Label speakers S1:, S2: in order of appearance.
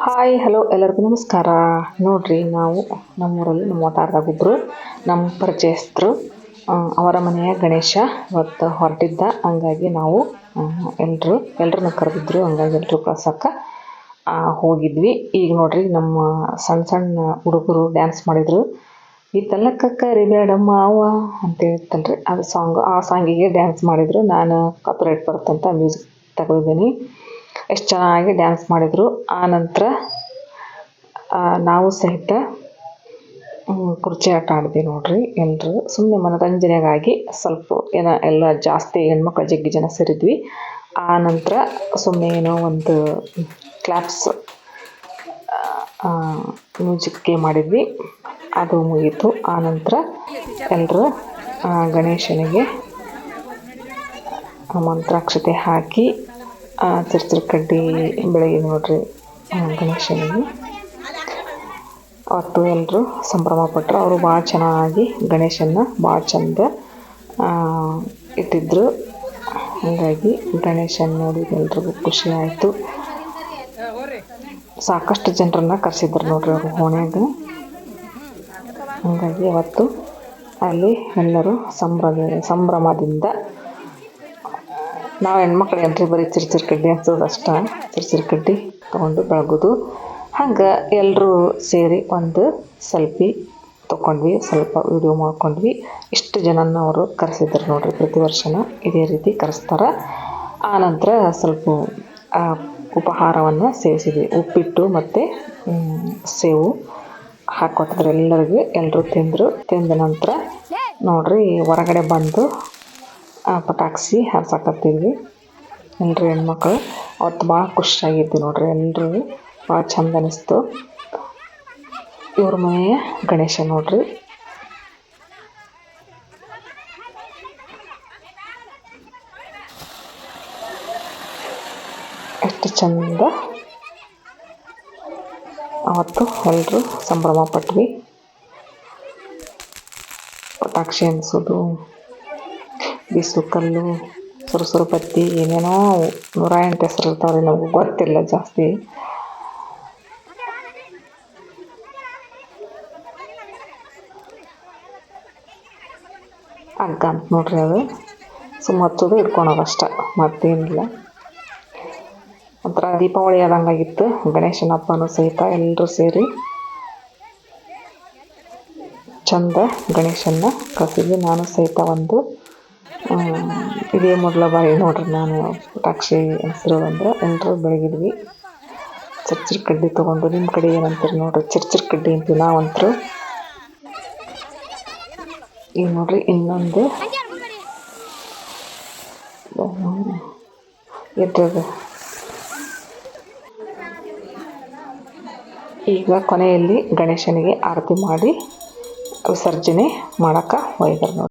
S1: Hi hello ಎಲ್ಲರಿಗೂ ನಮಸ್ಕಾರ. ನೋಡ್ರಿ, ನಾವು ನಮ್ಮೂರಲ್ಲಿ ನಮ್ಮ ವಟಾರದಾಗಿದ್ದರು ನಮ್ಮ ಪರಿಚಯಸ್ಥರು ಅವರ ಮನೆಯ ಗಣೇಶ ಇವತ್ತು ಹೊರಟಿದ್ದ. ಹಂಗಾಗಿ ನಾವು ಎಲ್ಲರನ್ನ ಕರೆದಿದ್ರು. ಹಂಗಾಗಿ ಎಲ್ಲರೂ ಕಳ್ಸೋಕ್ಕೆ ಹೋಗಿದ್ವಿ. ಈಗ ನೋಡ್ರಿ, ನಮ್ಮ ಸಣ್ಣ ಸಣ್ಣ ಹುಡುಗರು ಡ್ಯಾನ್ಸ್ ಮಾಡಿದರು. ಈ ತಲಕ ಕರಿಬೇಡಮ್ಮ ಅವ್ವ ಅಂತ ಹೇಳ್ತಲ್ರಿ, ಅದು ಸಾಂಗ್. ಆ ಸಾಂಗಿಗೆ ಡ್ಯಾನ್ಸ್ ಮಾಡಿದರು. ನಾನು ಕಾಪಿರೈಟ್ ಬರುತ್ತಂತ ಮ್ಯೂಸಿಕ್ ತಗೊಂಡಿದ್ದೀನಿ. ಎಷ್ಟು ಚೆನ್ನಾಗಿ ಡ್ಯಾನ್ಸ್ ಮಾಡಿದರು. ಆ ನಂತರ ನಾವು ಸಹಿತ ಕುರ್ಚಿ ಆಟ ಆಡಿದ್ವಿ ನೋಡ್ರಿ. ಎಲ್ಲರೂ ಸುಮ್ಮನೆ ಮನೋರಂಜನೆಗಾಗಿ ಸ್ವಲ್ಪ ಎಲ್ಲ ಜಾಸ್ತಿ ಹೆಣ್ಮಕ್ಳು ಜಗ್ಗಿ ಜನ ಸೇರಿದ್ವಿ. ಆ ನಂತರ ಸುಮ್ಮನೆ ಏನೋ ಒಂದು ಕ್ಲಾಪ್ಸ್ ಮ್ಯೂಸಿಕ್ಗೆ ಮಾಡಿದ್ವಿ, ಅದು ಮುಗೀತು. ಆ ನಂತರ ಎಲ್ಲರೂ ಗಣೇಶನಿಗೆ ಮಂತ್ರಾಕ್ಷತೆ ಹಾಕಿ ಚರ್ಚರ್ ಕಡ್ಡಿ ಬೆಳಗ್ಗೆ ನೋಡ್ರಿ ಗಣೇಶನಿಗೆ ಅವತ್ತು ಎಲ್ಲರೂ ಸಂಭ್ರಮ ಪಟ್ಟರು. ಅವರು ಭಾಳ ಚೆನ್ನಾಗಿ ಗಣೇಶನ ಭಾಳ ಚಂದ ಇಟ್ಟಿದ್ರು. ಹಾಗಾಗಿ ಗಣೇಶನ ನೋಡಿ ಎಲ್ರಿಗೂ ಖುಷಿ ಆಯಿತು. ಸಾಕಷ್ಟು ಜನರನ್ನ ಕರೆಸಿದ್ರು ನೋಡ್ರಿ ಅವರು ಓಣ್ಯಾಗ. ಹಾಗಾಗಿ ಅವತ್ತು ಅಲ್ಲಿ ಎಲ್ಲರೂ ಸಂಭ್ರಮದಿಂದ, ನಾವು ಹೆಣ್ಮಕ್ಳು ಏನ್ರಿ ಬರೀ ಚಿರ್ಚಿರ್ ಕಡ್ಡಿ ಹಚ್ಚೋದು ಅಷ್ಟೇ. ಚಿರ್ಚಿರ್ ಕಡ್ಡಿ ತೊಗೊಂಡು ಬೆಳಗೋದು. ಹಂಗೆ ಎಲ್ಲರೂ ಸೇರಿ ಒಂದು ಸೆಲ್ಫಿ ತೊಗೊಂಡ್ವಿ, ಸ್ವಲ್ಪ ವಿಡಿಯೋ ಮಾಡ್ಕೊಂಡ್ವಿ. ಇಷ್ಟು ಜನನ ಅವರು ಕರೆಸಿದ್ರು ನೋಡ್ರಿ. ಪ್ರತಿ ವರ್ಷನ ಇದೇ ರೀತಿ ಕರೆಸ್ತಾರೆ. ಆನಂತರ ಸ್ವಲ್ಪ ಉಪಹಾರವನ್ನು ಸೇವಿಸಿದ್ವಿ. ಉಪ್ಪಿಟ್ಟು ಮತ್ತು ಸೇವು ಹಾಕ್ಕೊಟ್ಟಿದ್ರು ಎಲ್ಲರಿಗೂ. ಎಲ್ಲರೂ ತಿಂದರು. ತಿಂದ ನಂತರ ನೋಡ್ರಿ ಹೊರಗಡೆ ಬಂದು ಪಟಾಕಿ ಹಾರ್ಸಕತ್ತಿದ್ವಿ ಎಲ್ಲರೂ ಹೆಣ್ಮಕ್ಳು. ಅವತ್ತು ಭಾಳ ಖುಷಿಯಾಗಿದ್ವಿ ನೋಡ್ರಿ. ಎಲ್ರಿಗೂ ಭಾಳ ಚಂದ ಅನ್ನಿಸ್ತು. ಇವ್ರ ಮನೆಯ ಗಣೇಶ ನೋಡ್ರಿ. ಎಷ್ಟು ಚಂದ ಅವತ್ತು ಎಲ್ಲರೂ ಸಂಭ್ರಮ ಪಟ್ವಿ. ಪಟಾಕ್ಷಿ ಅನಿಸೋದು, ಬೀಸು ಕಲ್ಲು, ಸುರು ಬತ್ತಿ, ಏನೇನೋ 108 ಹೆಸರು ಇರ್ತಾವ್ರಿ, ನಮಗೂ ಗೊತ್ತಿಲ್ಲ ಜಾಸ್ತಿ. ಹಗ್ಗ ಅಂತ ನೋಡ್ರಿ, ಅದು ಸುಮ್ಮ ಹಚ್ಚೋದು ಇಟ್ಕೊಳೋದು ಅಷ್ಟೆ, ಮತ್ತೇನಿಲ್ಲ. ಒಂಥರ ದೀಪಾವಳಿ ಆದಂಗಾಗಿತ್ತು. ಗಣೇಶನ ಹಬ್ಬನೂ ಸಹಿತ ಎಲ್ಲರೂ ಸೇರಿ ಚಂದ ಗಣೇಶನ್ನ ಕರೆಸಿದ್ವಿ. ನಾನು ಸಹಿತ ಒಂದು ಇದೇ ಮೊದಲ ಬಾರಿ ನೋಡ್ರಿ ನಾನು ಪಟಾಕ್ಷಿ ಹೆಸರು ಎಲ್ಲರೂ ಬೆಳಗಿದ್ವಿ. ಚರ್ಚಿರ್ ಕಡ್ಡಿ ತೊಗೊಂಡು, ನಿಮ್ಮ ಕಡೆ ಏನಂತೀರಿ ನೋಡ್ರಿ, ಚರ್ಚಿರ್ ಕಡ್ಡಿ ಅಂತೀವಿ ನಾವಂತರೂ. ಈಗ ನೋಡ್ರಿ ಇನ್ನೊಂದು ಇರ್ತದೆ. ಈಗ ಕೊನೆಯಲ್ಲಿ ಗಣೇಶನಿಗೆ ಆರತಿ ಮಾಡಿ ವಿಸರ್ಜನೆ ಮಾಡೋಕೆ ಹೋಗಿದ್ರು ನೋಡಿ.